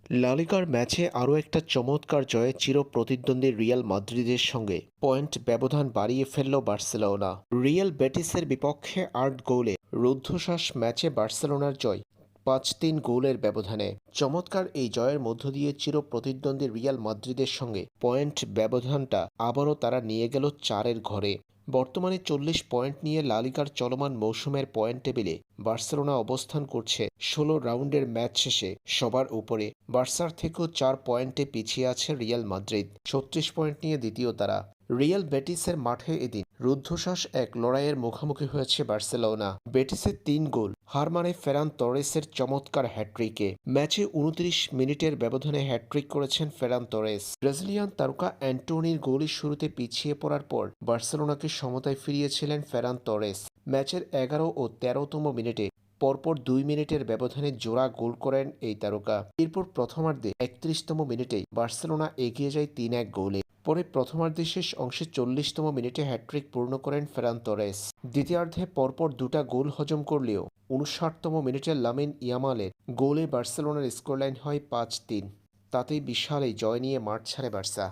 লা লিগার ম্যাচে আরও একটা চমৎকার জয়ে চিরপ্রতিদ্বন্দ্বী রিয়াল মাদ্রিদের সঙ্গে পয়েন্ট ব্যবধান বাড়িয়ে ফেলল বার্সেলোনা। রিয়াল বেটিসের বিপক্ষে ৮ গোলে রুদ্ধশ্বাস ম্যাচে বার্সেলোনার জয় ৫-৩ গোলের ব্যবধানে। চমৎকার এই জয়ের মধ্য দিয়ে চিরপ্রতিদ্বন্দ্বী রিয়াল মাদ্রিদের সঙ্গে পয়েন্ট ব্যবধানটা আবারও তারা নিয়ে গেল ৪-এর ঘরে। বর্তমানে ৪০ পয়েন্ট নিয়ে লা লিগার চলমান মৌসুমের পয়েন্ট টেবিলে বার্সেলোনা অবস্থান করছে ১৬ রাউন্ডের ম্যাচ শেষে সবার উপরে। বার্সার থেকেও ৪ পয়েন্টে পিছিয়ে আছে রিয়াল মাদ্রিদ, ৩৬ পয়েন্ট নিয়ে দ্বিতীয় তারা। রিয়াল বেটিসের মাঠে এদিন রুদ্ধশ্বাস এক লড়াইয়ের মুখোমুখি হয়েছে বার্সেলোনা। বেটিসের ৩ গোল হার মানে ফেরান তোরেসের চমৎকার হ্যাট্রিকে। ম্যাচে ২৯ মিনিটের ব্যবধানে হ্যাট্রিক করেছেন ফেরান তোরেস। ব্রাজিলিয়ান তারকা অ্যান্টোনির গোলের শুরুতে পিছিয়ে পড়ার পর বার্সেলোনাকে সমতায় ফিরিয়েছিলেন ফেরান তোরেস। ম্যাচের ১১ ও ১৩তম মিনিটে পরপর ২ মিনিটের ব্যবধানে জোড়া গোল করেন এই তারকা। এরপর প্রথমার্ধে ৩১তম মিনিটেই বার্সেলোনা এগিয়ে যায় ৩-১ গোলে। পরে প্রথমার্ধের শেষ অংশে ৪০তম মিনিটে হ্যাট্রিক পূর্ণ করেন ফেরান তোরেস। দ্বিতীয়ার্ধে পরপর দুটা গোল হজম করলেও ৫৯তম মিনিটে লামিন ইয়ামালের গোলে বার্সেলোনার স্কোরলাইন হয় ৫-৩। তাতেই বিশাল এই জয় নিয়ে মাঠ ছাড়ে বার্সা।